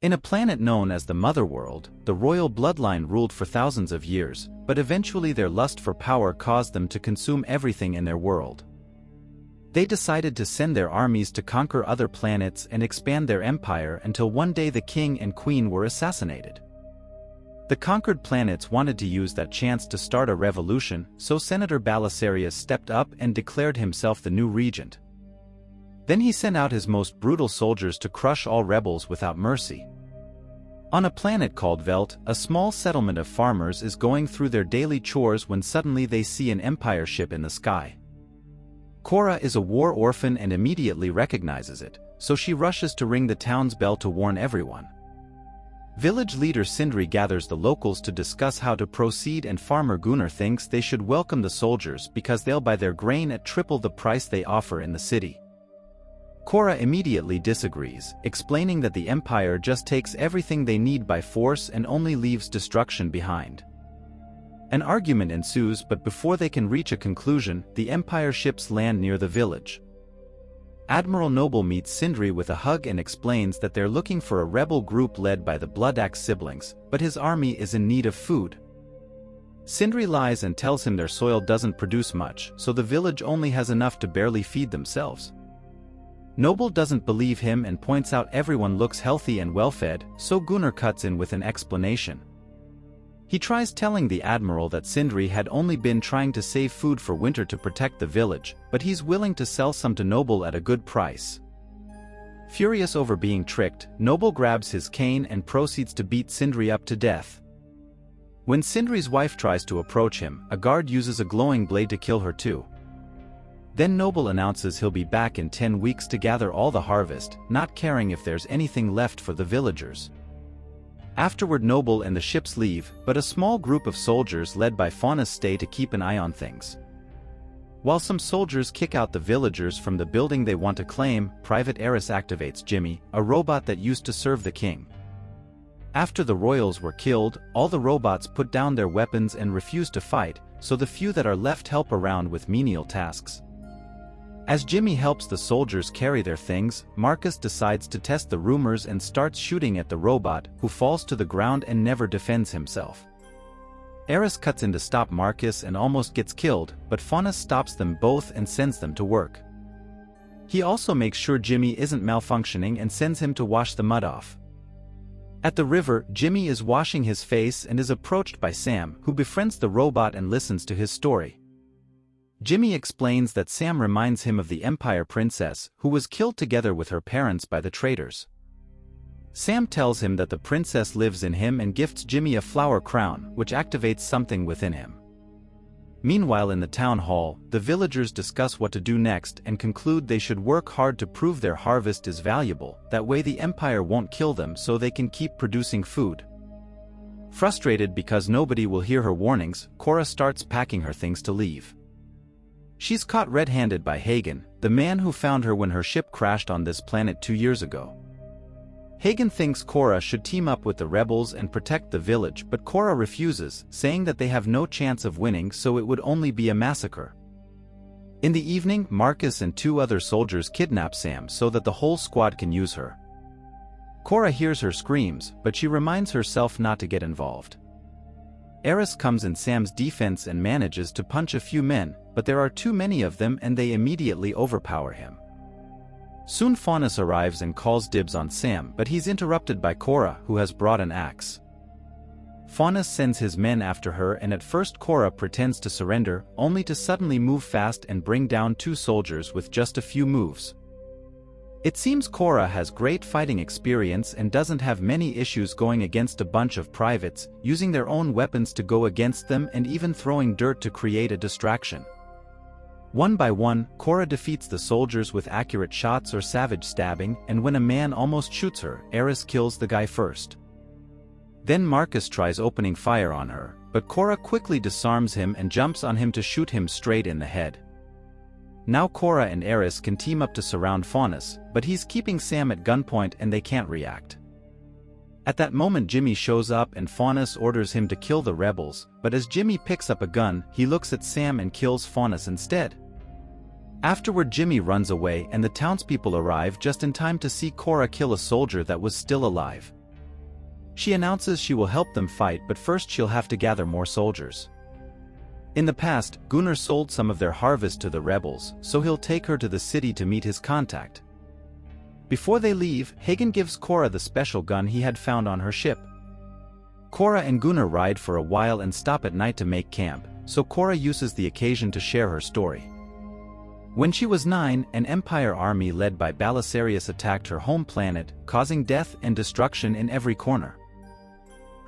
In a planet known as the Motherworld, the royal bloodline ruled for thousands of years, but eventually their lust for power caused them to consume everything in their world. They decided to send their armies to conquer other planets and expand their empire until one day the king and queen were assassinated. The conquered planets wanted to use that chance to start a revolution, so Senator Belisarius stepped up and declared himself the new regent. Then he sent out his most brutal soldiers to crush all rebels without mercy. On a planet called Velt, a small settlement of farmers is going through their daily chores when suddenly they see an Empire ship in the sky. Cora is a war orphan and immediately recognizes it, so she rushes to ring the town's bell to warn everyone. Village leader Sindri gathers the locals to discuss how to proceed, and farmer Gunnar thinks they should welcome the soldiers because they'll buy their grain at triple the price they offer in the city. Cora immediately disagrees, explaining that the Empire just takes everything they need by force and only leaves destruction behind. An argument ensues, but before they can reach a conclusion, the Empire ships land near the village. Admiral Noble meets Sindri with a hug and explains that they're looking for a rebel group led by the Bloodaxe siblings, but his army is in need of food. Sindri lies and tells him their soil doesn't produce much, so the village only has enough to barely feed themselves. Noble doesn't believe him and points out everyone looks healthy and well-fed, so Gunnar cuts in with an explanation. He tries telling the Admiral that Sindri had only been trying to save food for winter to protect the village, but he's willing to sell some to Noble at a good price. Furious over being tricked, Noble grabs his cane and proceeds to beat Sindri up to death. When Sindri's wife tries to approach him, a guard uses a glowing blade to kill her too. Then Noble announces he'll be back in 10 weeks to gather all the harvest, not caring if there's anything left for the villagers. Afterward, Noble and the ships leave, but a small group of soldiers led by Faunus stay to keep an eye on things. While some soldiers kick out the villagers from the building they want to claim, Private Eris activates Jimmy, a robot that used to serve the king. After the royals were killed, all the robots put down their weapons and refuse to fight, so the few that are left help around with menial tasks. As Jimmy helps the soldiers carry their things, Marcus decides to test the rumors and starts shooting at the robot, who falls to the ground and never defends himself. Eris cuts in to stop Marcus and almost gets killed, but Faunus stops them both and sends them to work. He also makes sure Jimmy isn't malfunctioning and sends him to wash the mud off. At the river, Jimmy is washing his face and is approached by Sam, who befriends the robot and listens to his story. Jimmy explains that Sam reminds him of the Empire princess, who was killed together with her parents by the traitors. Sam tells him that the princess lives in him and gifts Jimmy a flower crown, which activates something within him. Meanwhile, in the town hall, the villagers discuss what to do next and conclude they should work hard to prove their harvest is valuable, that way the Empire won't kill them so they can keep producing food. Frustrated because nobody will hear her warnings, Cora starts packing her things to leave. She's caught red-handed by Hagen, the man who found her when her ship crashed on this planet 2 years ago. Hagen thinks Cora should team up with the rebels and protect the village, but Cora refuses, saying that they have no chance of winning, so it would only be a massacre. In the evening, Marcus and 2 other soldiers kidnap Sam so that the whole squad can use her. Cora hears her screams, but she reminds herself not to get involved. Eris comes in Sam's defense and manages to punch a few men, but there are too many of them and they immediately overpower him. Soon Faunus arrives and calls dibs on Sam, but he's interrupted by Cora, who has brought an axe. Faunus sends his men after her, and at first Cora pretends to surrender, only to suddenly move fast and bring down 2 soldiers with just a few moves. It seems Cora has great fighting experience and doesn't have many issues going against a bunch of privates, using their own weapons to go against them and even throwing dirt to create a distraction. One by one, Cora defeats the soldiers with accurate shots or savage stabbing, and when a man almost shoots her, Eris kills the guy first. Then Marcus tries opening fire on her, but Cora quickly disarms him and jumps on him to shoot him straight in the head. Now Cora and Eris can team up to surround Faunus, but he's keeping Sam at gunpoint and they can't react. At that moment, Jimmy shows up and Faunus orders him to kill the rebels, but as Jimmy picks up a gun, he looks at Sam and kills Faunus instead. Afterward, Jimmy runs away and the townspeople arrive just in time to see Cora kill a soldier that was still alive. She announces she will help them fight, but first she'll have to gather more soldiers. In the past, Gunnar sold some of their harvest to the rebels, so he'll take her to the city to meet his contact. Before they leave, Hagen gives Cora the special gun he had found on her ship. Cora and Gunnar ride for a while and stop at night to make camp, so Cora uses the occasion to share her story. When she was 9, an Empire army led by Belisarius attacked her home planet, causing death and destruction in every corner.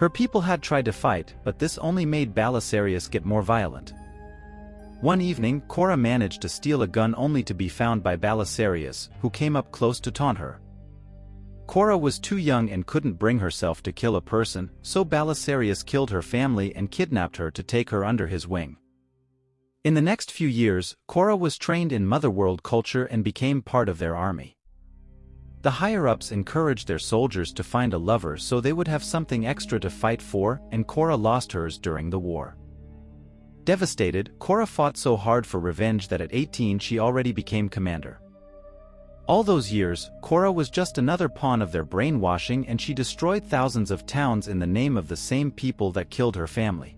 Her people had tried to fight, but this only made Belisarius get more violent. One evening, Cora managed to steal a gun only to be found by Belisarius, who came up close to taunt her. Cora was too young and couldn't bring herself to kill a person, so Belisarius killed her family and kidnapped her to take her under his wing. In the next few years, Cora was trained in Motherworld culture and became part of their army. The higher-ups encouraged their soldiers to find a lover so they would have something extra to fight for, and Cora lost hers during the war. Devastated, Cora fought so hard for revenge that at 18 she already became commander. All those years, Cora was just another pawn of their brainwashing, and she destroyed thousands of towns in the name of the same people that killed her family.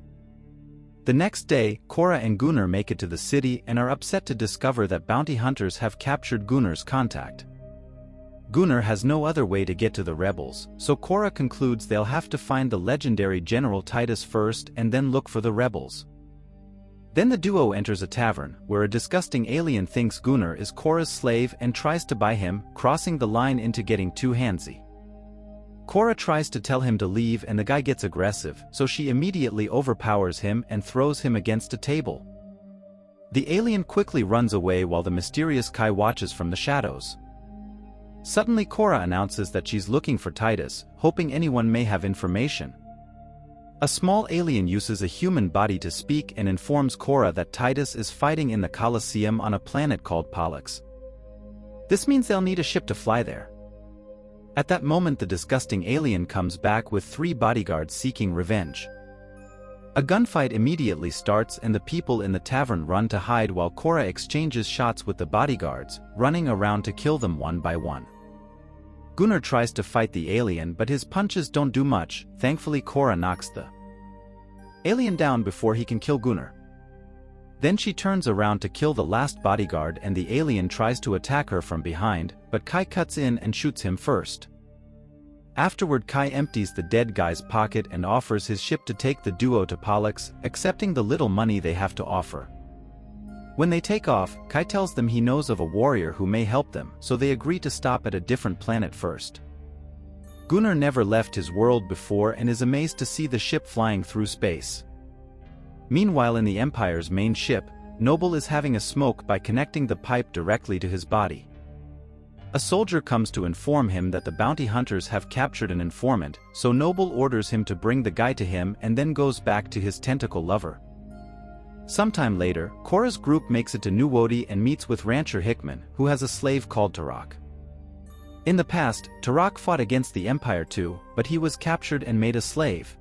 The next day, Cora and Gunnar make it to the city and are upset to discover that bounty hunters have captured Gunnar's contact. Gunnar has no other way to get to the rebels, so Cora concludes they'll have to find the legendary General Titus first and then look for the rebels. Then the duo enters a tavern, where a disgusting alien thinks Gunnar is Cora's slave and tries to buy him, crossing the line into getting too handsy. Cora tries to tell him to leave and the guy gets aggressive, so she immediately overpowers him and throws him against a table. The alien quickly runs away while the mysterious Kai watches from the shadows. Suddenly Cora announces that she's looking for Titus, hoping anyone may have information. A small alien uses a human body to speak and informs Cora that Titus is fighting in the Colosseum on a planet called Pollux. This means they'll need a ship to fly there. At that moment the disgusting alien comes back with 3 bodyguards seeking revenge. A gunfight immediately starts and the people in the tavern run to hide while Cora exchanges shots with the bodyguards, running around to kill them one by one. Gunnar tries to fight the alien but his punches don't do much. Thankfully Cora knocks the alien down before he can kill Gunnar. Then she turns around to kill the last bodyguard and the alien tries to attack her from behind, but Kai cuts in and shoots him first. Afterward Kai empties the dead guy's pocket and offers his ship to take the duo to Pollux, accepting the little money they have to offer. When they take off, Kai tells them he knows of a warrior who may help them, so they agree to stop at a different planet first. Gunnar never left his world before and is amazed to see the ship flying through space. Meanwhile in the Empire's main ship, Noble is having a smoke by connecting the pipe directly to his body. A soldier comes to inform him that the bounty hunters have captured an informant, so Noble orders him to bring the guy to him and then goes back to his tentacle lover. Sometime later, Cora's group makes it to New Wodi and meets with rancher Hickman, who has a slave called Tarak. In the past, Tarak fought against the Empire too, but he was captured and made a slave.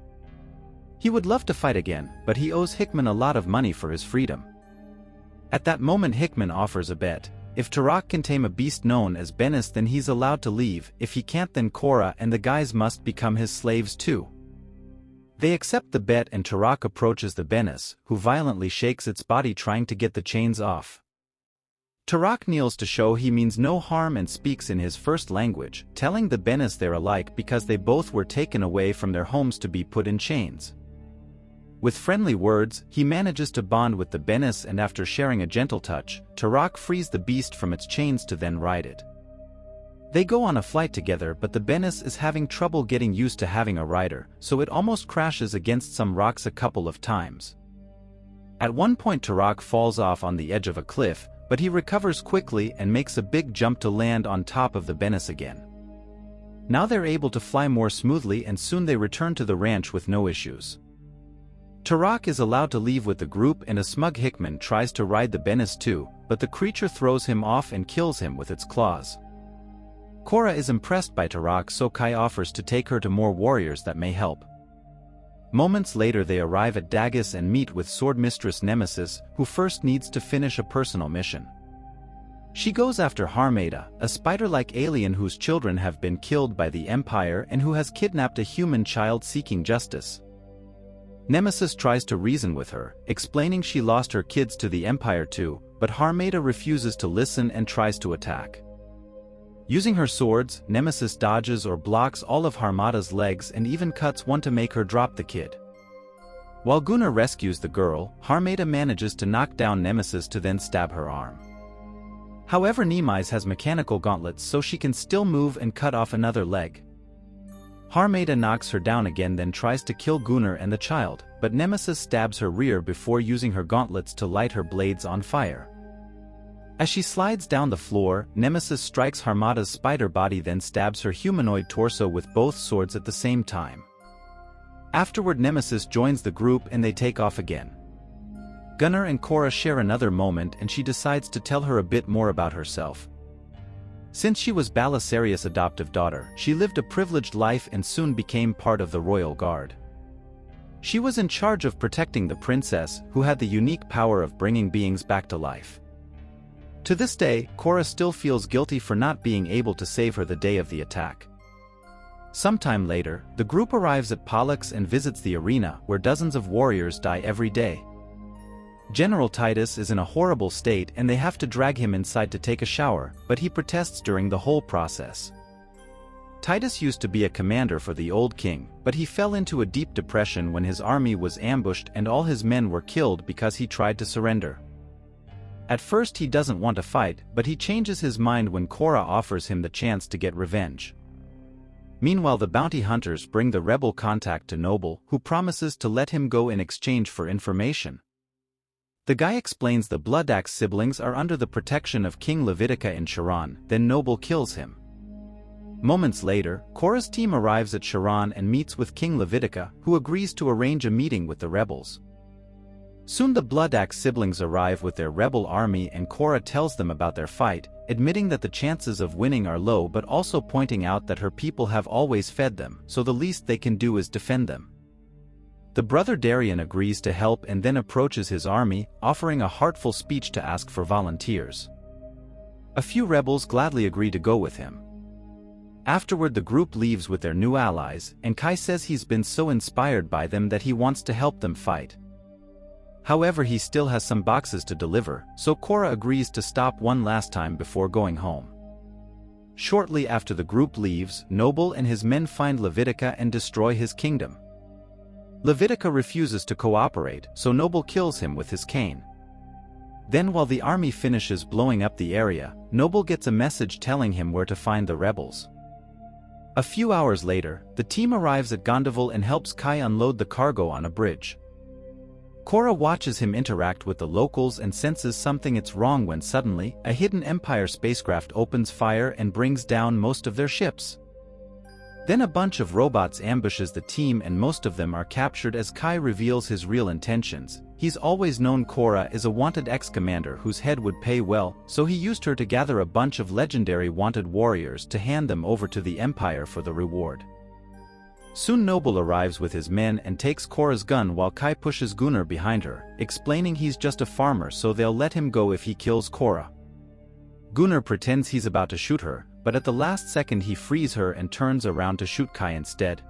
He would love to fight again, but he owes Hickman a lot of money for his freedom. At that moment Hickman offers a bet. If Tarak can tame a beast known as Benis then he's allowed to leave, if he can't then Cora and the guys must become his slaves too. They accept the bet and Tarak approaches the Benis, who violently shakes its body trying to get the chains off. Tarak kneels to show he means no harm and speaks in his first language, telling the Benis they're alike because they both were taken away from their homes to be put in chains. With friendly words, he manages to bond with the Benis and after sharing a gentle touch, Tarak frees the beast from its chains to then ride it. They go on a flight together but the Benis is having trouble getting used to having a rider, so it almost crashes against some rocks a couple of times. At one point Tarak falls off on the edge of a cliff, but he recovers quickly and makes a big jump to land on top of the Benis again. Now they're able to fly more smoothly and soon they return to the ranch with no issues. Tarak is allowed to leave with the group and a smug Hickman tries to ride the Benis too, but the creature throws him off and kills him with its claws. Cora is impressed by Tarak so Kai offers to take her to more warriors that may help. Moments later they arrive at Dagus and meet with Sword Mistress Nemesis, who first needs to finish a personal mission. She goes after Harmada, a spider-like alien whose children have been killed by the Empire and who has kidnapped a human child seeking justice. Nemesis tries to reason with her, explaining she lost her kids to the Empire too, but Harmada refuses to listen and tries to attack. Using her swords, Nemesis dodges or blocks all of Harmada's legs and even cuts one to make her drop the kid. While Gunnar rescues the girl, Harmada manages to knock down Nemesis to then stab her arm. However, Nemesis has mechanical gauntlets so she can still move and cut off another leg. Harmada knocks her down again, then tries to kill Gunnar and the child, but Nemesis stabs her rear before using her gauntlets to light her blades on fire. As she slides down the floor, Nemesis strikes Harmada's spider body, then stabs her humanoid torso with both swords at the same time. Afterward, Nemesis joins the group and they take off again. Gunnar and Cora share another moment and she decides to tell her a bit more about herself. Since she was Belisarius' adoptive daughter, she lived a privileged life and soon became part of the royal guard. She was in charge of protecting the princess, who had the unique power of bringing beings back to life. To this day, Cora still feels guilty for not being able to save her the day of the attack. Sometime later, the group arrives at Pollux and visits the arena, where dozens of warriors die every day. General Titus is in a horrible state and they have to drag him inside to take a shower, but he protests during the whole process. Titus used to be a commander for the old king, but he fell into a deep depression when his army was ambushed and all his men were killed because he tried to surrender. At first he doesn't want to fight, but he changes his mind when Cora offers him the chance to get revenge. Meanwhile, the bounty hunters bring the rebel contact to Noble, who promises to let him go in exchange for information. The guy explains the Bloodaxe siblings are under the protection of King Levitica in Sharon, then Noble kills him. Moments later, Cora's team arrives at Sharon and meets with King Levitica, who agrees to arrange a meeting with the rebels. Soon the Bloodaxe siblings arrive with their rebel army and Cora tells them about their fight, admitting that the chances of winning are low but also pointing out that her people have always fed them, so the least they can do is defend them. The brother Darian agrees to help and then approaches his army, offering a heartful speech to ask for volunteers. A few rebels gladly agree to go with him. Afterward, the group leaves with their new allies, and Kai says he's been so inspired by them that he wants to help them fight. However, he still has some boxes to deliver, so Cora agrees to stop one last time before going home. Shortly after the group leaves, Noble and his men find Levitica and destroy his kingdom. Levitica refuses to cooperate, so Noble kills him with his cane. Then, while the army finishes blowing up the area, Noble gets a message telling him where to find the rebels. A few hours later, the team arrives at Gondoval and helps Kai unload the cargo on a bridge. Cora watches him interact with the locals and senses something is wrong when suddenly, a hidden Empire spacecraft opens fire and brings down most of their ships. Then a bunch of robots ambushes the team and most of them are captured as Kai reveals his real intentions. He's always known Cora is a wanted ex-commander whose head would pay well, so he used her to gather a bunch of legendary wanted warriors to hand them over to the Empire for the reward. Soon Noble arrives with his men and takes Cora's gun while Kai pushes Gunnar behind her, explaining he's just a farmer so they'll let him go if he kills Cora. Gunnar pretends he's about to shoot her, but at the last second he frees her and turns around to shoot Kai instead.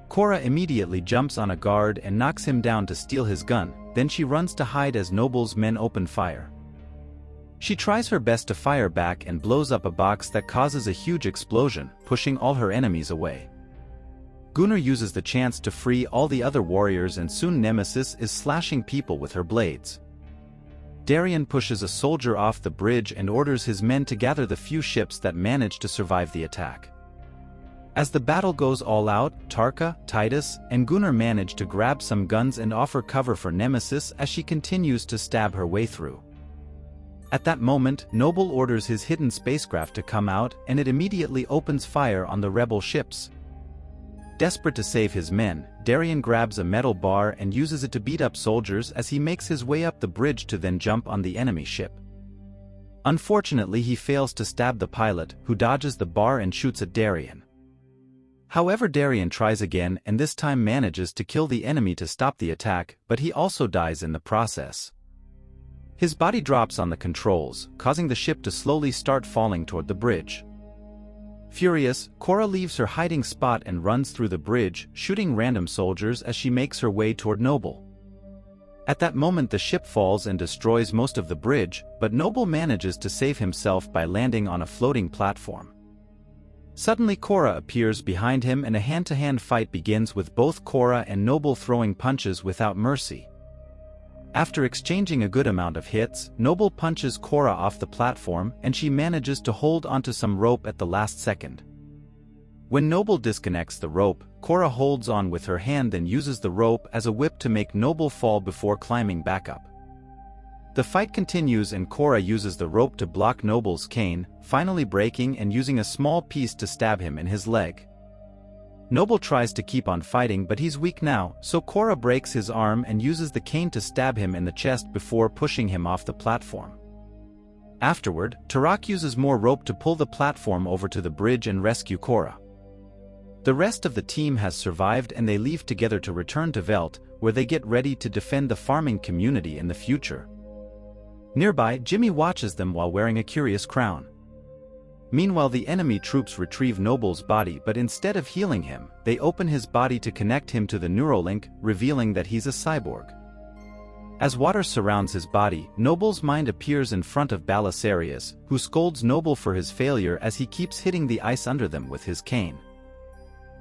Cora immediately jumps on a guard and knocks him down to steal his gun, then she runs to hide as Noble's men open fire. She tries her best to fire back and blows up a box that causes a huge explosion, pushing all her enemies away. Gunnar uses the chance to free all the other warriors and soon Nemesis is slashing people with her blades. Darian pushes a soldier off the bridge and orders his men to gather the few ships that manage to survive the attack. As the battle goes all out, Tarka, Titus, and Gunnar manage to grab some guns and offer cover for Nemesis as she continues to stab her way through. At that moment, Noble orders his hidden spacecraft to come out and it immediately opens fire on the rebel ships. Desperate to save his men, Darian grabs a metal bar and uses it to beat up soldiers as he makes his way up the bridge to then jump on the enemy ship. Unfortunately, he fails to stab the pilot, who dodges the bar and shoots at Darian. However, Darian tries again and this time manages to kill the enemy to stop the attack, but he also dies in the process. His body drops on the controls, causing the ship to slowly start falling toward the bridge. Furious, Korra leaves her hiding spot and runs through the bridge, shooting random soldiers as she makes her way toward Noble. At that moment the ship falls and destroys most of the bridge, but Noble manages to save himself by landing on a floating platform. Suddenly Korra appears behind him and a hand-to-hand fight begins with both Korra and Noble throwing punches without mercy. After exchanging a good amount of hits, Noble punches Korra off the platform and she manages to hold onto some rope at the last second. When Noble disconnects the rope, Korra holds on with her hand and uses the rope as a whip to make Noble fall before climbing back up. The fight continues and Korra uses the rope to block Noble's cane, finally breaking and using a small piece to stab him in his leg. Noble tries to keep on fighting but he's weak now, so Korra breaks his arm and uses the cane to stab him in the chest before pushing him off the platform. Afterward, Tarak uses more rope to pull the platform over to the bridge and rescue Korra. The rest of the team has survived and they leave together to return to Velt, where they get ready to defend the farming community in the future. Nearby, Jimmy watches them while wearing a curious crown. Meanwhile, the enemy troops retrieve Noble's body, but instead of healing him, they open his body to connect him to the Neuralink, revealing that he's a cyborg. As water surrounds his body, Noble's mind appears in front of Belisarius, who scolds Noble for his failure as he keeps hitting the ice under them with his cane.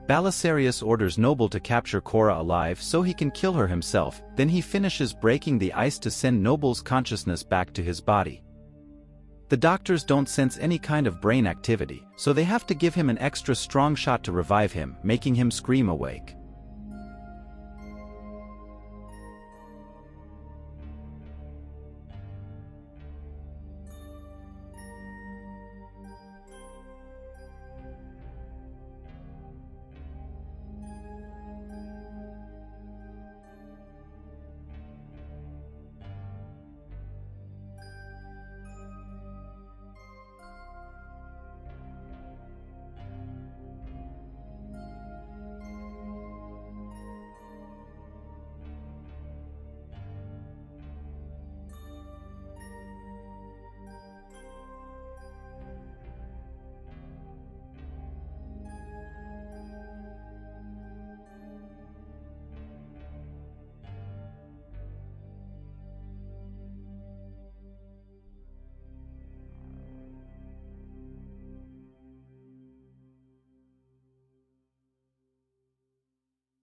Belisarius orders Noble to capture Korra alive so he can kill her himself, then he finishes breaking the ice to send Noble's consciousness back to his body. The doctors don't sense any kind of brain activity, so they have to give him an extra strong shot to revive him, making him scream awake.